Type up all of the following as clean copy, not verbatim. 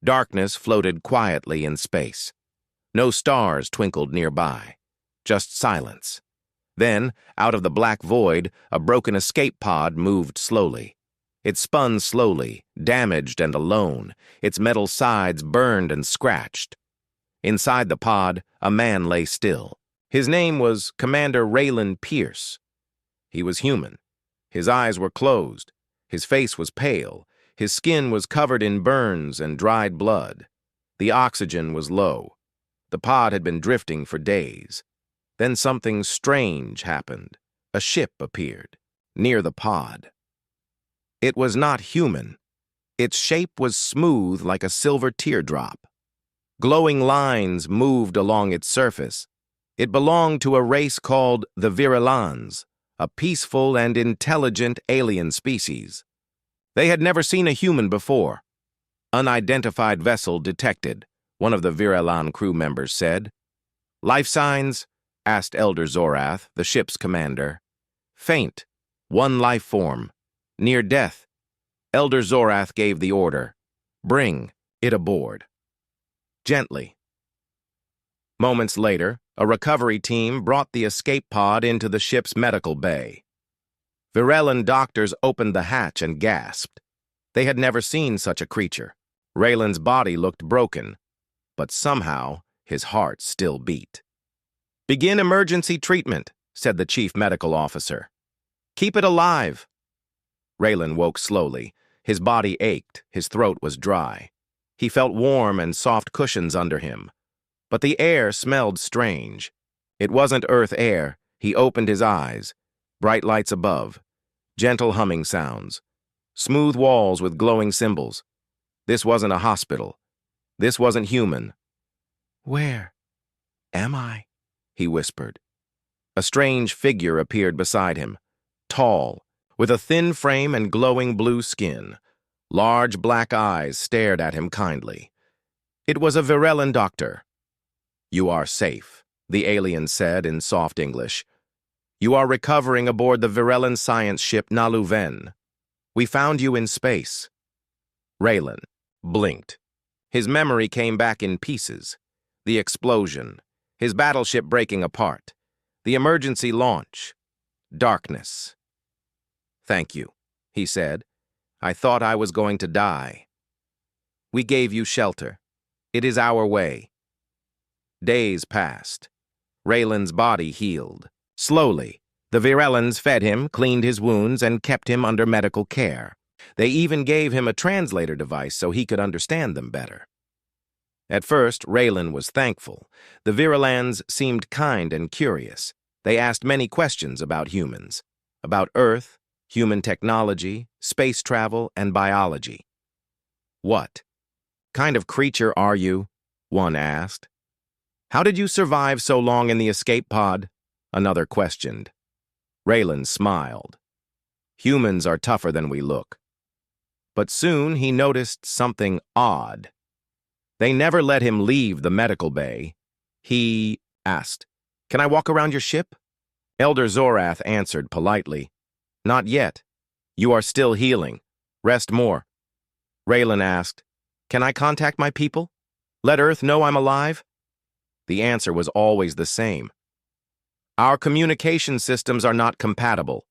Darkness floated quietly in space. No stars twinkled nearby, just silence. Then, out of the black void, a broken escape pod moved slowly. It spun slowly, damaged and alone, its metal sides burned and scratched. Inside the pod, a man lay still. His name was Commander Raylan Pierce. He was human. His eyes were closed. His face was pale. His skin was covered in burns and dried blood. The oxygen was low. The pod had been drifting for days. Then something strange happened. A ship appeared, near the pod. It was not human. Its shape was smooth like a silver teardrop. Glowing lines moved along its surface. It belonged to a race called the Virulans, a peaceful and intelligent alien species. They had never seen a human before. Unidentified vessel detected, one of the Virulan crew members said. Life signs? Asked Elder Zorath, the ship's commander. Faint. One life form. Near death. Elder Zorath gave the order. Bring it aboard. Gently. Moments later, a recovery team brought the escape pod into the ship's medical bay. Virulan doctors opened the hatch and gasped. They had never seen such a creature. Raylan's body looked broken, but somehow his heart still beat. Begin emergency treatment, said the chief medical officer. Keep it alive. Raylan woke slowly. His body ached, his throat was dry. He felt warm and soft cushions under him. But the air smelled strange. It wasn't Earth air. He opened his eyes. Bright lights above. Gentle humming sounds. Smooth walls with glowing symbols. This wasn't a hospital. This wasn't human. Where am I? He whispered. A strange figure appeared beside him. Tall, with a thin frame and glowing blue skin. Large black eyes stared at him kindly. It was a Virulan doctor. You are safe, the alien said in soft English. You are recovering aboard the Virulan science ship Naluven. We found you in space. Raylan blinked. His memory came back in pieces. The explosion, his battleship breaking apart, the emergency launch, darkness. Thank you, he said. I thought I was going to die. We gave you shelter. It is our way. Days passed. Raylan's body healed. Slowly, the Virulans fed him, cleaned his wounds, and kept him under medical care. They even gave him a translator device so he could understand them better. At first, Raylan was thankful. The Virulans seemed kind and curious. They asked many questions about humans, about Earth, human technology, space travel, and biology. What kind of creature are you? One asked. How did you survive so long in the escape pod? Another questioned. Raylan smiled. Humans are tougher than we look. But soon he noticed something odd. They never let him leave the medical bay. He asked, Can I walk around your ship? Elder Zorath answered politely, Not yet. You are still healing. Rest more. Raylan asked, Can I contact my people? Let Earth know I'm alive? The answer was always the same. Our communication systems are not compatible,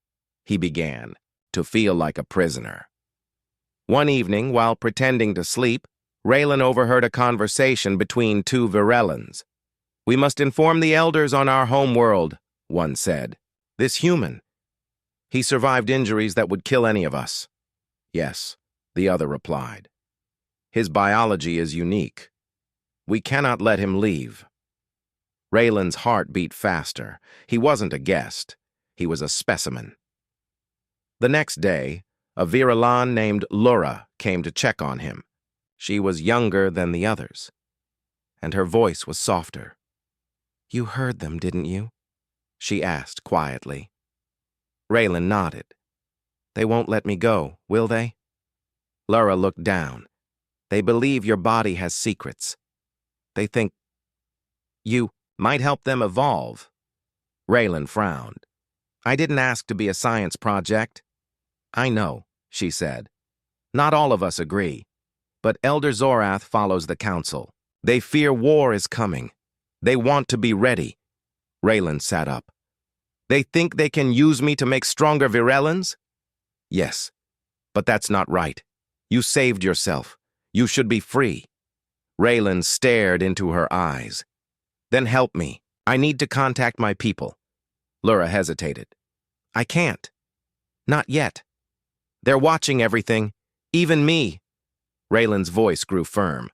he began, to feel like a prisoner. One evening, while pretending to sleep, Raylan overheard a conversation between two Virulans. We must inform the elders on our home world, one said. This human. He survived injuries that would kill any of us. Yes, the other replied. His biology is unique. We cannot let him leave. Raylan's heart beat faster. He wasn't a guest. He was a specimen. The next day, a Virulan named Laura came to check on him. She was younger than the others, and her voice was softer. You heard them, didn't you? She asked quietly. Raylan nodded. They won't let me go, will they? Laura looked down. They believe your body has secrets. They think you might help them evolve. Raylan frowned. I didn't ask to be a science project. I know, she said. Not all of us agree. But Elder Zorath follows the council. They fear war is coming. They want to be ready. Raylan sat up. They think they can use me to make stronger Virellans? Yes, but that's not right. You saved yourself. You should be free. Raylan stared into her eyes. Then help me. I need to contact my people. Lura hesitated. I can't. Not yet. They're watching everything, even me. Raylan's voice grew firm.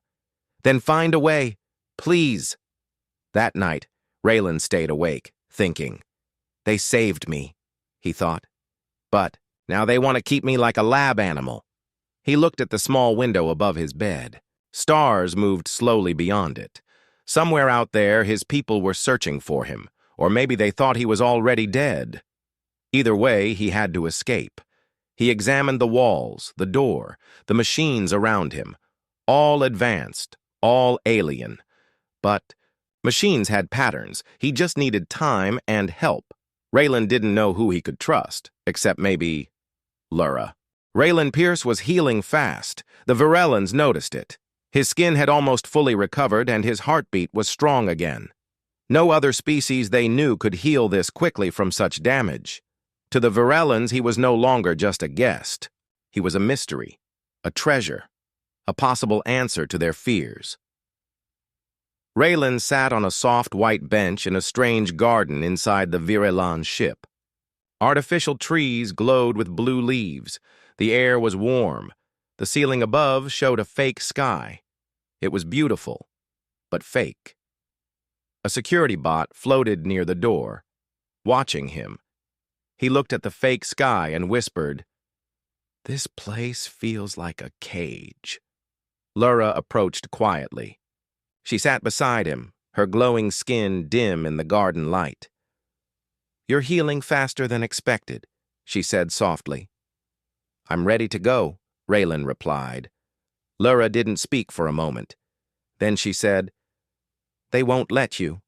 Then find a way, please. That night, Raylan stayed awake, thinking. They saved me, he thought. But now they want to keep me like a lab animal. He looked at the small window above his bed. Stars moved slowly beyond it. Somewhere out there, his people were searching for him, or maybe they thought he was already dead. Either way, he had to escape. He examined the walls, the door, the machines around him. All advanced, all alien. But machines had patterns. He just needed time and help. Raylan didn't know who he could trust, except maybe Lura. Raylan Pierce was healing fast. The Virellans noticed it. His skin had almost fully recovered and his heartbeat was strong again. No other species they knew could heal this quickly from such damage. To the Virellans, he was no longer just a guest. He was a mystery, a treasure, a possible answer to their fears. Raylan sat on a soft white bench in a strange garden inside the Virellan ship. Artificial trees glowed with blue leaves. The air was warm. The ceiling above showed a fake sky. It was beautiful, but fake. A security bot floated near the door, watching him. He looked at the fake sky and whispered, "This place feels like a cage." Lura approached quietly. She sat beside him, her glowing skin dim in the garden light. "You're healing faster than expected," she said softly. "I'm ready to go," Raylan replied. Lura didn't speak for a moment. Then she said, "They won't let you."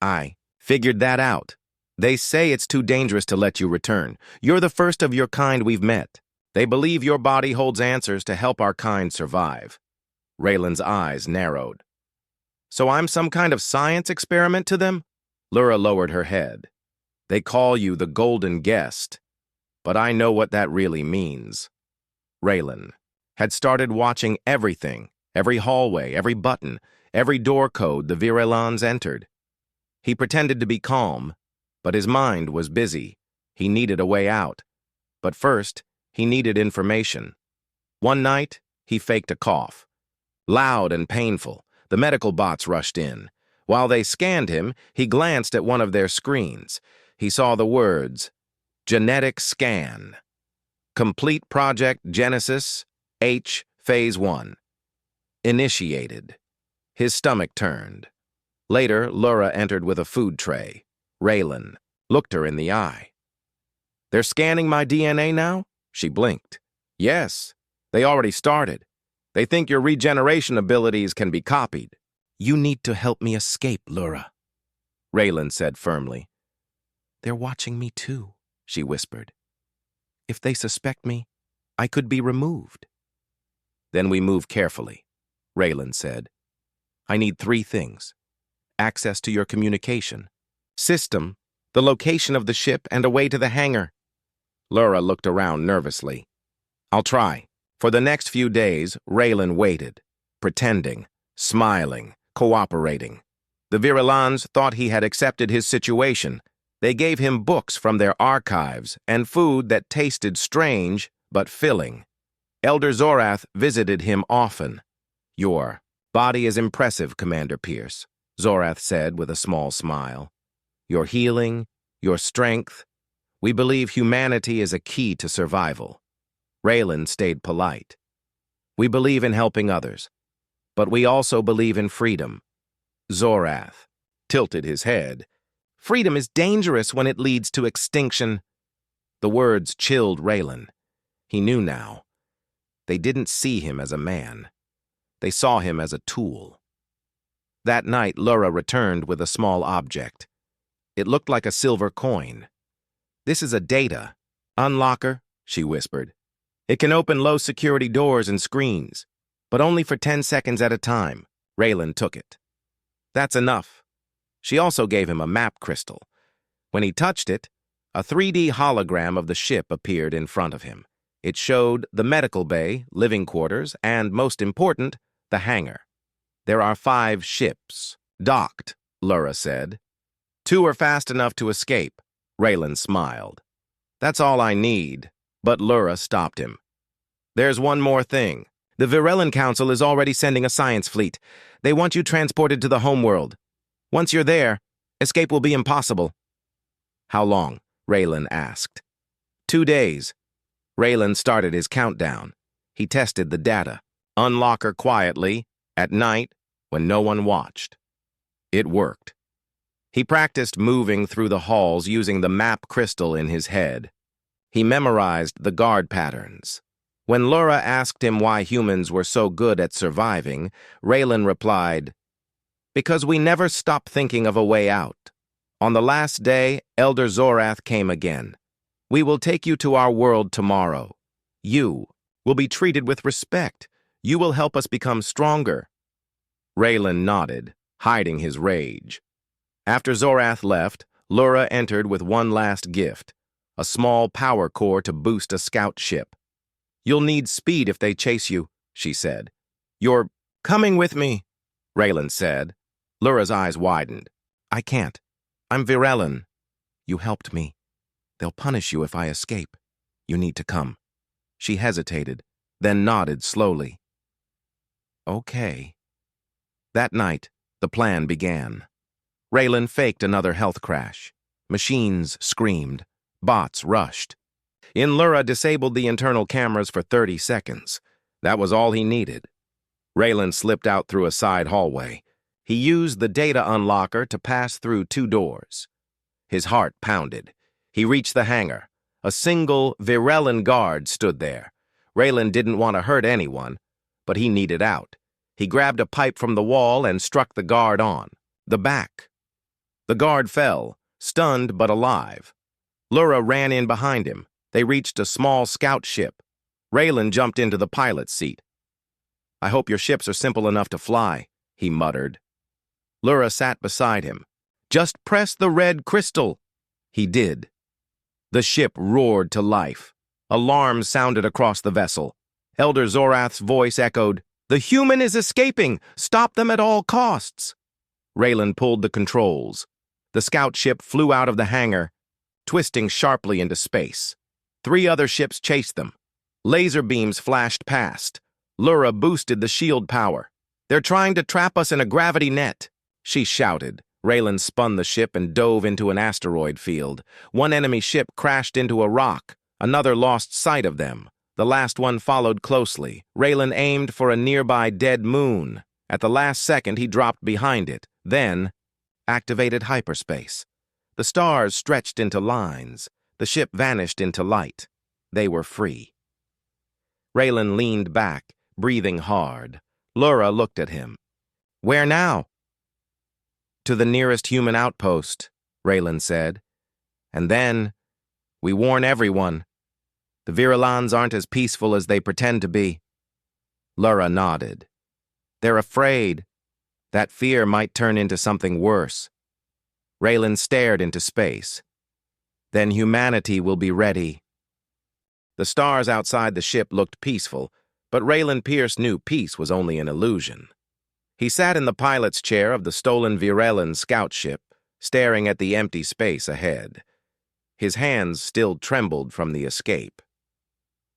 "I figured that out. They say it's too dangerous to let you return. You're the first of your kind we've met. They believe your body holds answers to help our kind survive." Raylan's eyes narrowed. "So I'm some kind of science experiment to them?" Lura lowered her head. "They call you the Golden Guest, but I know what that really means." Raylan had started watching everything, every hallway, every button, every door code the Virellans entered. He pretended to be calm, but his mind was busy. He needed a way out. But first, he needed information. One night, he faked a cough. Loud and painful, the medical bots rushed in. While they scanned him, he glanced at one of their screens. He saw the words, "Genetic Scan. Complete Project Genesis, H, Phase 1. Initiated." His stomach turned. Later, Lura entered with a food tray. Raylan looked her in the eye. "They're scanning my DNA now?" She blinked. "Yes, they already started. They think your regeneration abilities can be copied." "You need to help me escape, Lura," Raylan said firmly. "They're watching me too," she whispered. "If they suspect me, I could be removed." "Then we move carefully," Raylan said. "I need 3 things. Access to your communication system, the location of the ship, and a way to the hangar." Lura looked around nervously. "I'll try." For the next few days, Raylan waited, pretending, smiling, cooperating. The Virellans thought he had accepted his situation. They gave him books from their archives and food that tasted strange but filling. Elder Zorath visited him often. "Your body is impressive, Commander Pierce," Zorath said with a small smile. "Your healing, your strength. We believe humanity is a key to survival." Raylan stayed polite. "We believe in helping others, but we also believe in freedom." Zorath tilted his head. "Freedom is dangerous when it leads to extinction." The words chilled Raylan. He knew now. They didn't see him as a man. They saw him as a tool. That night, Lura returned with a small object. It looked like a silver coin. "This is a data unlocker," she whispered. "It can open low-security doors and screens. but only for 10 seconds at a time. Raylan took it. That's enough. She also gave him a map crystal. When he touched it, a 3D hologram of the ship appeared in front of him. It showed the medical bay, living quarters, and, most important, the hangar. There are 5 ships. Docked, Lura said. 2 are fast enough to escape. Raylan smiled. That's all I need. But Lura stopped him. There's one more thing. The Virellan Council is already sending a science fleet. They want you transported to the homeworld. Once you're there, escape will be impossible. How long? Raylan asked. 2 days. Raylan started his countdown. He tested the data. Unlock her quietly, at night, when no one watched. It worked. He practiced moving through the halls using the map crystal in his head. He memorized the guard patterns. When Lura asked him why humans were so good at surviving, Raylan replied, "Because we never stop thinking of a way out. On the last day, Elder Zorath came again. We will take you to our world tomorrow. You will be treated with respect. You will help us become stronger." Raylan nodded, hiding his rage. After Zorath left, Lura entered with one last gift, a small power core to boost a scout ship. "You'll need speed if they chase you," she said. "You're coming with me," Raylan said. Lura's eyes widened. "I can't. I'm Virellan. You helped me. They'll punish you if I escape. You need to come." She hesitated, then nodded slowly. "Okay." That night, the plan began. Raylan faked another health crash. Machines screamed. Bots rushed. Lura disabled the internal cameras for 30 seconds. That was all he needed. Raylan slipped out through a side hallway. He used the data unlocker to pass through 2 doors. His heart pounded. He reached the hangar. A single Virellan guard stood there. Raylan didn't want to hurt anyone, but he needed out. He grabbed a pipe from the wall and struck the guard on the back. The guard fell, stunned but alive. Lura ran in behind him. They reached a small scout ship. Raylan jumped into the pilot's seat. "I hope your ships are simple enough to fly," he muttered. Lura sat beside him. "Just press the red crystal." He did. The ship roared to life. Alarms sounded across the vessel. Elder Zorath's voice echoed, "The human is escaping! Stop them at all costs!" Raylan pulled the controls. The scout ship flew out of the hangar, twisting sharply into space. 3 other ships chased them. Laser beams flashed past. Lura boosted the shield power. "They're trying to trap us in a gravity net," she shouted. Raylan spun the ship and dove into an asteroid field. One enemy ship crashed into a rock. Another lost sight of them. The last one followed closely. Raylan aimed for a nearby dead moon. At the last second, he dropped behind it. Then, activated hyperspace. The stars stretched into lines. The ship vanished into light. They were free. Raylan leaned back, breathing hard. Lura looked at him. "Where now?" "To the nearest human outpost," Raylan said. "And then, we warn everyone. The Virellans aren't as peaceful as they pretend to be." Lura nodded. "They're afraid. That fear might turn into something worse." Raylan stared into space. "Then humanity will be ready." The stars outside the ship looked peaceful, but Raylan Pierce knew peace was only an illusion. He sat in the pilot's chair of the stolen Virellan scout ship, staring at the empty space ahead. His hands still trembled from the escape.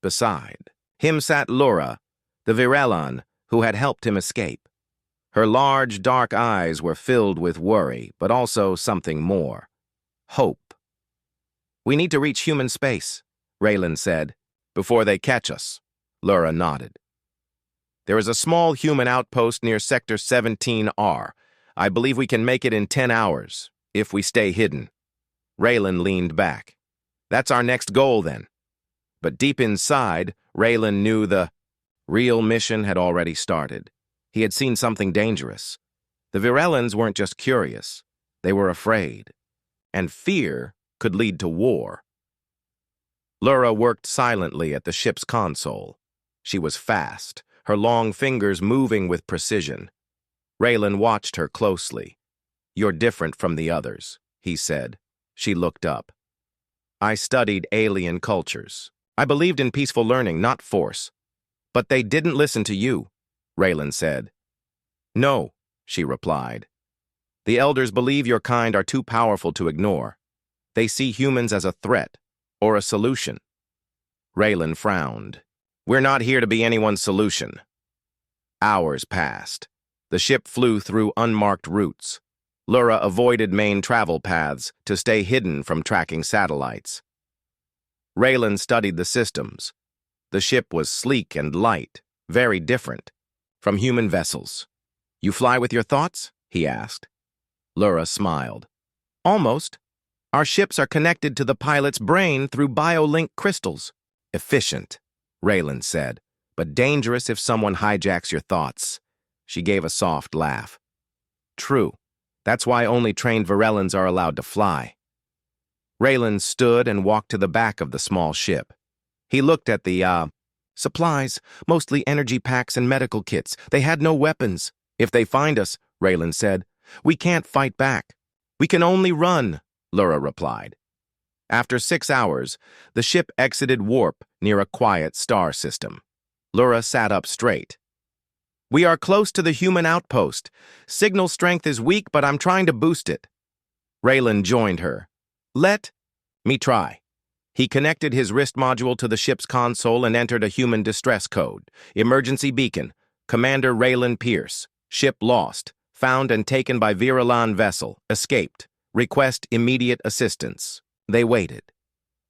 Beside him sat Lura, the Virellan who had helped him escape. Her large, dark eyes were filled with worry, but also something more. Hope. "We need to reach human space," Raylan said. "Before they catch us." Lura nodded. "There is a small human outpost near Sector 17R. I believe we can make it in 10 hours, if we stay hidden." Raylan leaned back. "That's our next goal, then." But deep inside, Raylan knew the real mission had already started. He had seen something dangerous. The Virellans weren't just curious. They were afraid. And fear could lead to war. Lura worked silently at the ship's console. She was fast. her long fingers moving with precision. Raylan watched her closely. "You're different from the others," he said. She looked up. "I studied alien cultures. I believed in peaceful learning, not force. But they didn't listen to you," Raylan said. "No," she replied. "The elders believe your kind are too powerful to ignore. They see humans as a threat or a solution." Raylan frowned. "We're not here to be anyone's solution." Hours passed. The ship flew through unmarked routes. Lura avoided main travel paths to stay hidden from tracking satellites. Raylan studied the systems. The ship was sleek and light, very different from human vessels. "You fly with your thoughts?" he asked. Lura smiled. "Almost. Our ships are connected to the pilot's brain through biolink crystals." "Efficient," Raylan said, "but dangerous if someone hijacks your thoughts." She gave a soft laugh. "True. That's why only trained Virellans are allowed to fly." Raylan stood and walked to the back of the small ship. He looked at the, supplies, mostly energy packs and medical kits. They had no weapons. "If they find us," Raylan said, "we can't fight back. We can only run," Lura replied. After 6 hours, the ship exited warp near a quiet star system. Lura sat up straight. "We are close to the human outpost. Signal strength is weak, but I'm trying to boost it." Raylan joined her. "Let me try." He connected his wrist module to the ship's console and entered a human distress code. "Emergency beacon. Commander Raylan Pierce. Ship lost. Found and taken by Virellan vessel. Escaped. Request immediate assistance." They waited.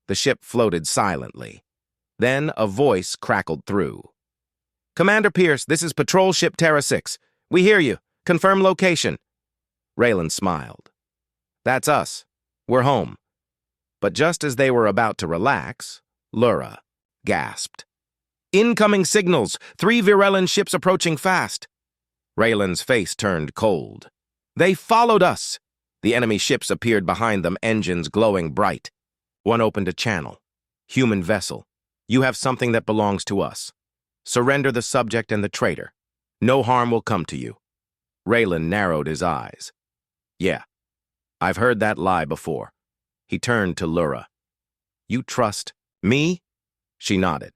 The ship floated silently. Then a voice crackled through. "Commander Pierce, this is Patrol Ship Terra 6. We hear you. Confirm location." Raylan smiled. "That's us. We're home." But just as they were about to relax, Lura gasped. "Incoming signals! 3 Virellan ships approaching fast!" Raylan's face turned cold. "They followed us!" The enemy ships appeared behind them, engines glowing bright. One opened a channel. "Human vessel. You have something that belongs to us. Surrender the subject and the traitor. No harm will come to you." Raylan narrowed his eyes. "Yeah, I've heard that lie before." He turned to Lura. "You trust me?" She nodded.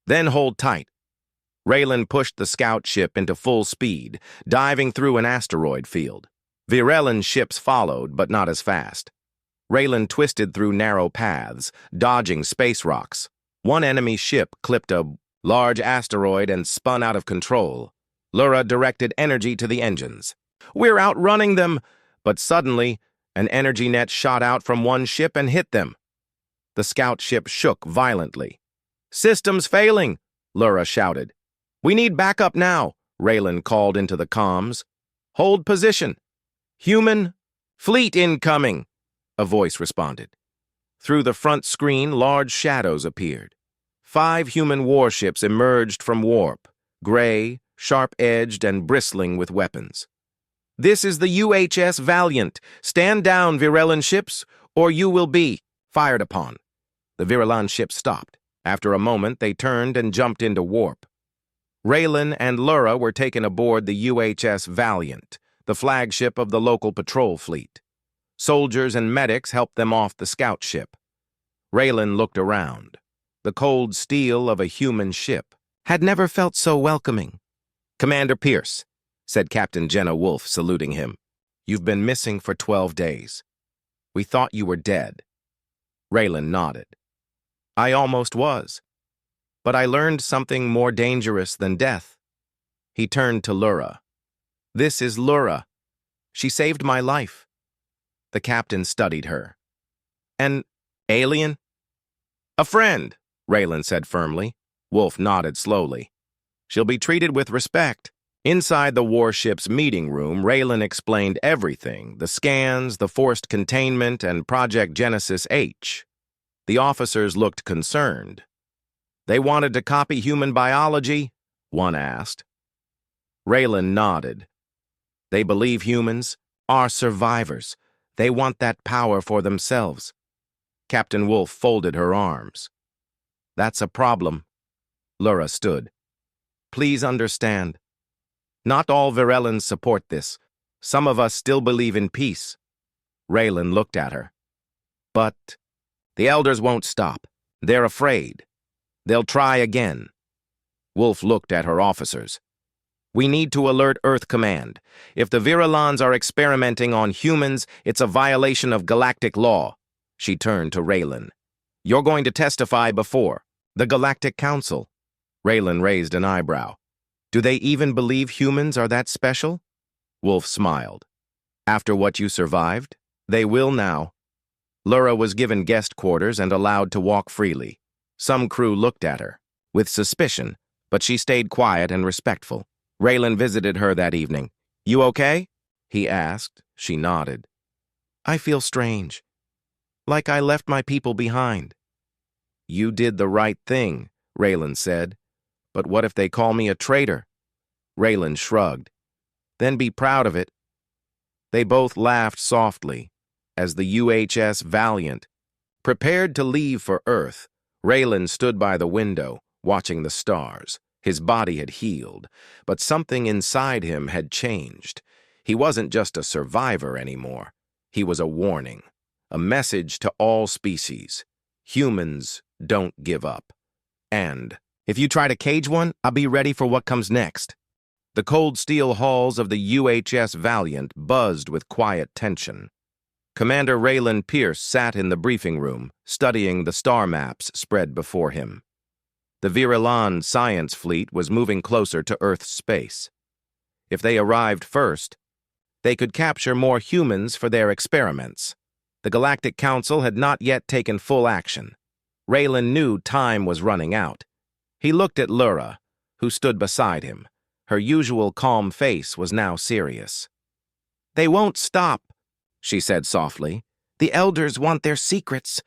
"Then hold tight." Raylan pushed the scout ship into full speed, diving through an asteroid field. Virellan ships followed, but not as fast. Raylan twisted through narrow paths, dodging space rocks. One enemy ship clipped a large asteroid and spun out of control. Lura directed energy to the engines. "We're outrunning them!" But suddenly, an energy net shot out from one ship and hit them. The scout ship shook violently. "Systems failing!" Lura shouted. "We need backup now," Raylan called into the comms. "Hold position." "Human fleet incoming," a voice responded. Through the front screen, large shadows appeared. 5 human warships emerged from warp, gray, sharp-edged, and bristling with weapons. "This is the UHS Valiant. Stand down, Virellan ships, or you will be fired upon." The Virellan ship stopped. After a moment, they turned and jumped into warp. Raylan and Lura were taken aboard the UHS Valiant, the flagship of the local patrol fleet. Soldiers and medics helped them off the scout ship. Raylan looked around. The cold steel of a human ship had never felt so welcoming. "Commander Pierce," said Captain Jenna Wolfe, saluting him. "You've been missing for 12 days. We thought you were dead." Raylan nodded. "I almost was. But I learned something more dangerous than death." He turned to Lura. "This is Lura. She saved my life." The captain studied her. "An alien?" "A friend," Raylan said firmly. Wolfe nodded slowly. "She'll be treated with respect." Inside the warship's meeting room, Raylan explained everything: the scans, the forced containment, and Project Genesis H. The officers looked concerned. "They wanted to copy human biology?" one asked. Raylan nodded. "They believe humans are survivors. They want that power for themselves." Captain Wolfe folded her arms. "That's a problem." Lura stood. Please understand. Not all Virellans support this. Some of us still believe in peace. Raylan looked at her. But the elders won't stop. They're afraid. They'll try again. Wolf looked at her officers. We need to alert Earth Command. If the Virellans are experimenting on humans, it's a violation of galactic law. She turned to Raylan. You're going to testify before the Galactic Council. Raylan raised an eyebrow. Do they even believe humans are that special? Wolf smiled. After what you survived, they will now. Lura was given guest quarters and allowed to walk freely. Some crew looked at her, with suspicion, but she stayed quiet and respectful. Raylan visited her that evening. You okay? He asked. She nodded. I feel strange. Like I left my people behind. You did the right thing, Raylan said. But what if they call me a traitor? Raylan shrugged. Then be proud of it. They both laughed softly as the UHS Valiant prepared to leave for Earth. Raylan stood by the window, watching the stars. His body had healed, but something inside him had changed. He wasn't just a survivor anymore. He was a warning, a message to all species. Humans don't give up. And if you try to cage one, I'll be ready for what comes next. The cold steel halls of the UHS Valiant buzzed with quiet tension. Commander Raylan Pierce sat in the briefing room, studying the star maps spread before him. The Virellan science fleet was moving closer to Earth's space. If they arrived first, they could capture more humans for their experiments. The Galactic Council had not yet taken full action. Raylan knew time was running out. He looked at Lura, who stood beside him. Her usual calm face was now serious. They won't stop, she said softly. The elders want their secrets.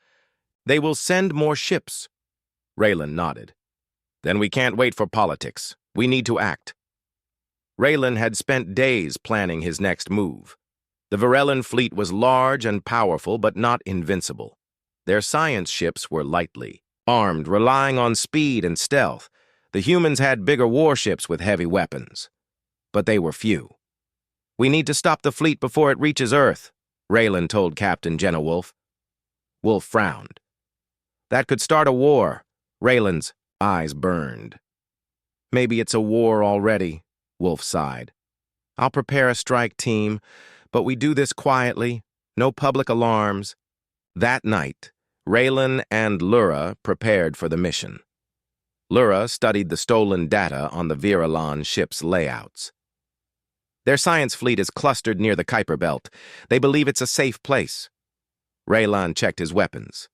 They will send more ships. Raylan nodded. Then we can't wait for politics. We need to act. Raylan had spent days planning his next move. The Virellan fleet was large and powerful, but not invincible. Their science ships were lightly armed, relying on speed and stealth. The humans had bigger warships with heavy weapons, but they were few. We need to stop the fleet before it reaches Earth, Raylan told Captain Jenna Wolf. Wolf frowned. That could start a war. Raylan's eyes burned. Maybe it's a war already, Wolf sighed. I'll prepare a strike team, but we do this quietly, no public alarms. That night, Raylan and Lura prepared for the mission. Lura studied the stolen data on the Virellan ship's layouts. Their science fleet is clustered near the Kuiper Belt. They believe it's a safe place. Raylan checked his weapons.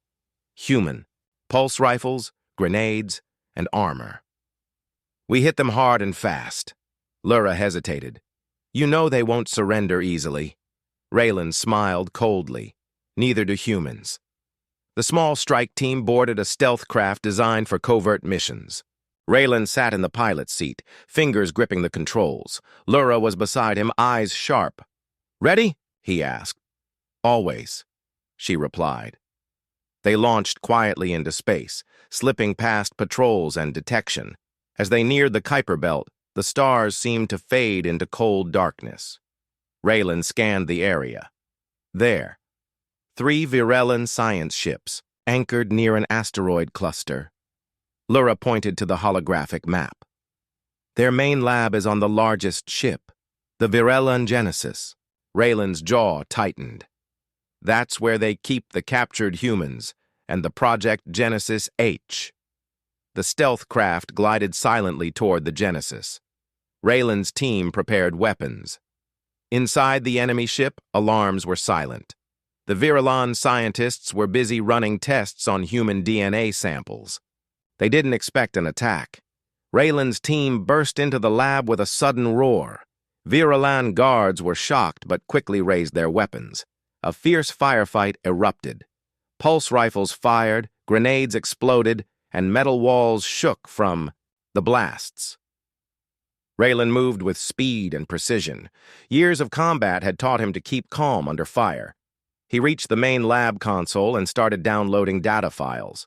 Human, pulse rifles, grenades, and armor. We hit them hard and fast. Lura hesitated. You know they won't surrender easily. Raylan smiled coldly. Neither do humans. The small strike team boarded a stealth craft designed for covert missions. Raylan sat in the pilot's seat, fingers gripping the controls. Lura was beside him, eyes sharp. Ready? He asked. Always, she replied. They launched quietly into space, slipping past patrols and detection. As they neared the Kuiper Belt, the stars seemed to fade into cold darkness. Raylan scanned the area. There, 3 Virellan science ships, anchored near an asteroid cluster. Lura pointed to the holographic map. Their main lab is on the largest ship, the Virellan Genesis. Raylan's jaw tightened. That's where they keep the captured humans and the Project Genesis H. The stealth craft glided silently toward the Genesis. Raylan's team prepared weapons. Inside the enemy ship, alarms were silent. The Virellan scientists were busy running tests on human DNA samples. They didn't expect an attack. Raylan's team burst into the lab with a sudden roar. Virellan guards were shocked but quickly raised their weapons. A fierce firefight erupted. Pulse rifles fired, grenades exploded, and metal walls shook from the blasts. Raylan moved with speed and precision. Years of combat had taught him to keep calm under fire. He reached the main lab console and started downloading data files.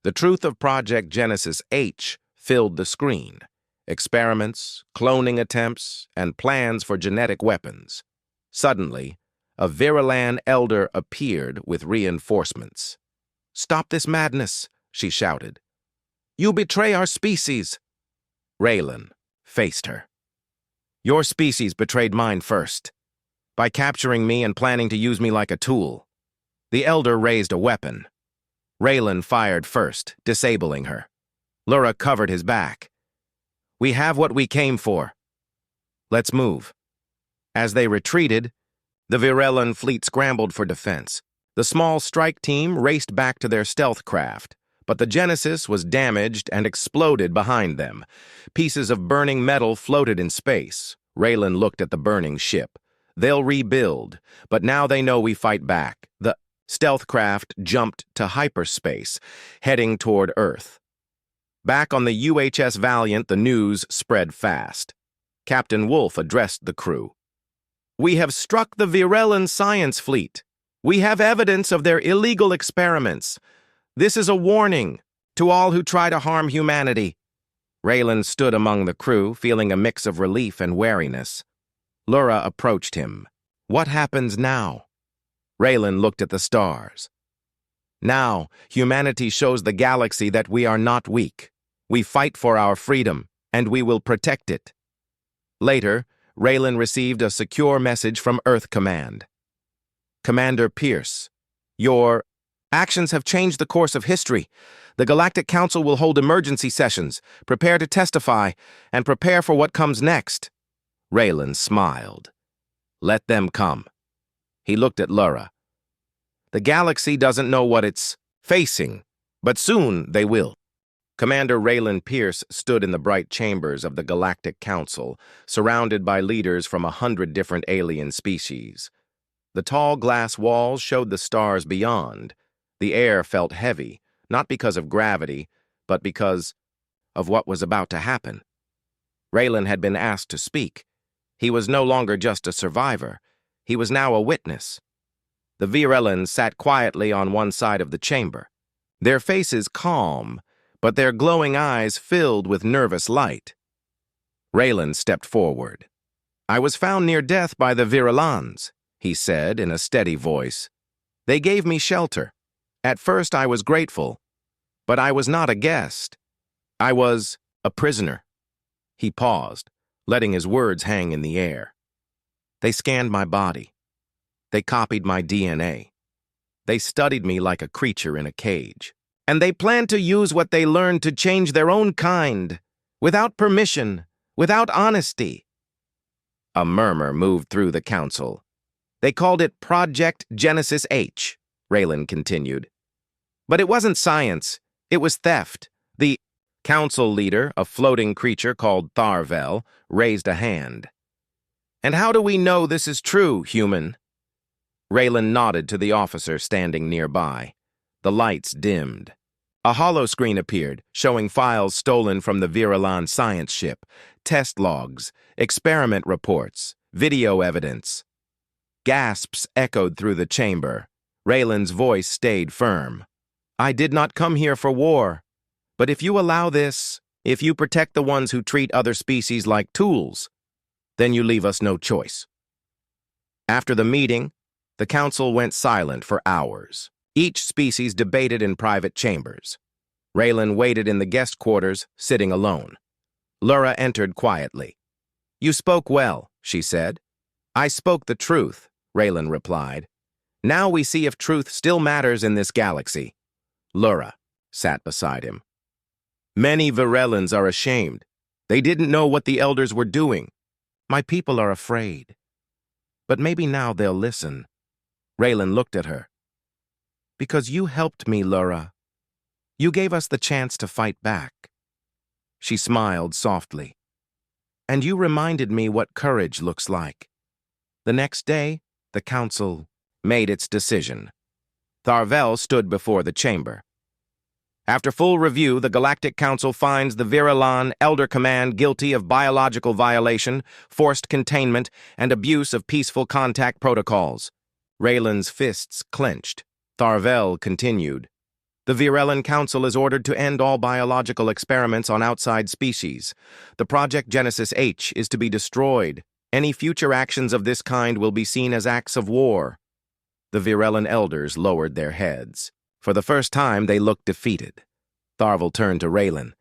The truth of Project Genesis H filled the screen. experiments, cloning attempts, and plans for genetic weapons. Suddenly, a Virilan elder appeared with reinforcements. "Stop this madness," she shouted. "You betray our species." Raylan faced her. "Your species betrayed mine first, by capturing me and planning to use me like a tool." The elder raised a weapon. Raylan fired first, disabling her. Lura covered his back. "We have what we came for. Let's move." As they retreated, the Virilan fleet scrambled for defense. The small strike team raced back to their stealth craft, but the Genesis was damaged and exploded behind them. Pieces of burning metal floated in space. Raylan looked at the burning ship. They'll rebuild, but now they know we fight back. The stealth craft jumped to hyperspace, heading toward Earth. Back on the UHS Valiant, the news spread fast. Captain Wolf addressed the crew. "We have struck the Virilan science fleet. We have evidence of their illegal experiments. This is a warning to all who try to harm humanity." Raylan stood among the crew, feeling a mix of relief and wariness. Lura approached him. "What happens now?" Raylan looked at the stars. "Now, humanity shows the galaxy that we are not weak. We fight for our freedom, and we will protect it." Later, Raylan received a secure message from Earth Command. "Commander Pierce, your actions have changed the course of history. The Galactic Council will hold emergency sessions. Prepare to testify, and prepare for what comes next." Raylan smiled. "Let them come." He looked at Lura. "The galaxy doesn't know what it's facing, but soon they will." Commander Raylan Pierce stood in the bright chambers of the Galactic Council, surrounded by leaders from 100 different alien species. The tall glass walls showed the stars beyond. The air felt heavy, not because of gravity, but because of what was about to happen. Raylan had been asked to speak. He was no longer just a survivor. He was now a witness. The Virelans sat quietly on one side of the chamber, their faces calm, but their glowing eyes filled with nervous light. Raylan stepped forward. "I was found near death by the Virelans," he said in a steady voice. "They gave me shelter. At first I was grateful, but I was not a guest. I was a prisoner." He paused, letting his words hang in the air. "They scanned my body. They copied my DNA. They studied me like a creature in a cage. And they planned to use what they learned to change their own kind, without permission, without honesty." A murmur moved through the council. "They called it Project Genesis H," Raylan continued. "But it wasn't science. It was theft." The council leader, a floating creature called Tharvel, raised a hand. "And how do we know this is true, human?" Raylan nodded to the officer standing nearby. The lights dimmed. A holoscreen appeared, showing files stolen from the Virilan science ship, test logs, experiment reports, video evidence. Gasps echoed through the chamber. Raylan's voice stayed firm. "I did not come here for war. But if you allow this, if you protect the ones who treat other species like tools, then you leave us no choice." After the meeting, the council went silent for hours. Each species debated in private chambers. Raylan waited in the guest quarters, sitting alone. Lura entered quietly. "You spoke well," she said. "I spoke the truth," Raylan replied. "Now we see if truth still matters in this galaxy." Lura sat beside him. "Many Virelans are ashamed. They didn't know what the elders were doing. My people are afraid. But maybe now they'll listen." Raylan looked at her. "Because you helped me, Lura. You gave us the chance to fight back." She smiled softly. "And you reminded me what courage looks like." The next day, the council made its decision. Tharvel stood before the chamber. After full review, the Galactic Council finds the Virilan Elder Command guilty of biological violation, forced containment, and abuse of peaceful contact protocols. Raylan's fists clenched. Tharvel continued. The Virellan Council is ordered to end all biological experiments on outside species. The Project Genesis H is to be destroyed. Any future actions of this kind will be seen as acts of war. The Virellan elders lowered their heads. For the first time, they looked defeated. Tharvel turned to Raylan.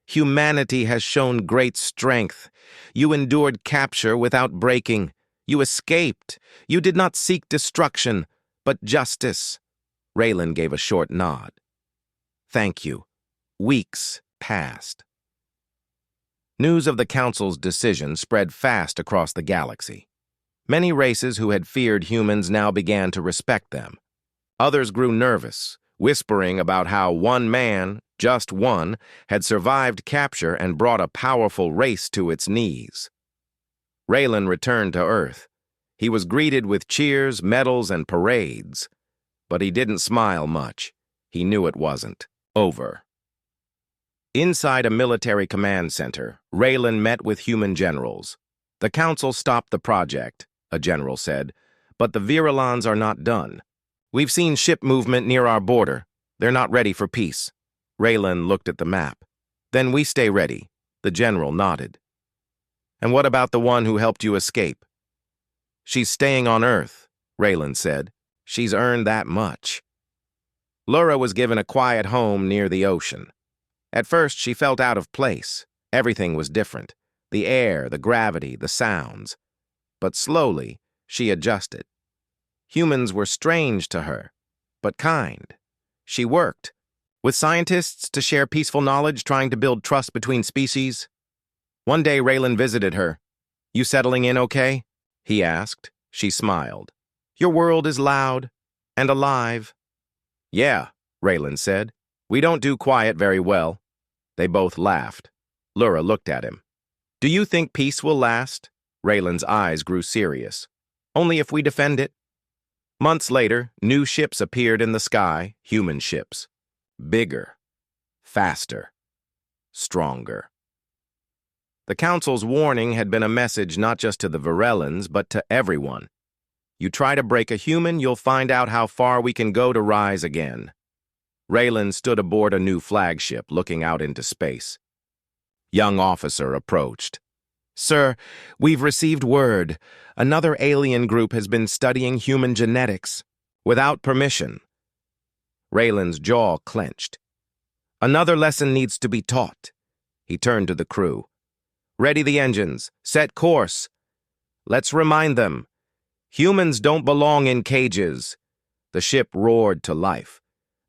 Humanity has shown great strength. You endured capture without breaking. You escaped. You did not seek destruction, but justice. Raylan gave a short nod. Thank you. Weeks passed. News of the Council's decision spread fast across the galaxy. Many races who had feared humans now began to respect them. Others grew nervous, whispering about how one man, just one, had survived capture and brought a powerful race to its knees. Raylan returned to Earth. He was greeted with cheers, medals, and parades. But he didn't smile much. He knew it wasn't over. Inside a military command center, Raylan met with human generals. The Council stopped the project, a general said, but the Virellans are not done. We've seen ship movement near our border. They're not ready for peace. Raylan looked at the map. Then we stay ready. The general nodded. And what about the one who helped you escape? She's staying on Earth, Raylan said. She's earned that much. Lura was given a quiet home near the ocean. At first, she felt out of place. Everything was different. The air, the gravity, the sounds. But slowly, she adjusted. Humans were strange to her, but kind. She worked with scientists to share peaceful knowledge, trying to build trust between species. One day, Raylan visited her. You settling in okay? He asked. She smiled. Your world is loud and alive. Yeah, Raylan said. We don't do quiet very well. They both laughed. Lura looked at him. Do you think peace will last? Raylan's eyes grew serious. Only if we defend it. Months later, new ships appeared in the sky, human ships. Bigger, faster, stronger. The Council's warning had been a message not just to the Virellans, but to everyone. You try to break a human, you'll find out how far we can go to rise again. Raylan stood aboard a new flagship, looking out into space. Young officer approached. Sir, we've received word. Another alien group has been studying human genetics, without permission. Raylan's jaw clenched. Another lesson needs to be taught. He turned to the crew. Ready the engines. Set course. Let's remind them. Humans don't belong in cages. The ship roared to life.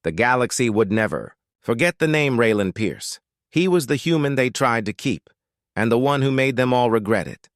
The galaxy would never. Forget the name Raylan Pierce. He was the human they tried to keep, and the one who made them all regret it.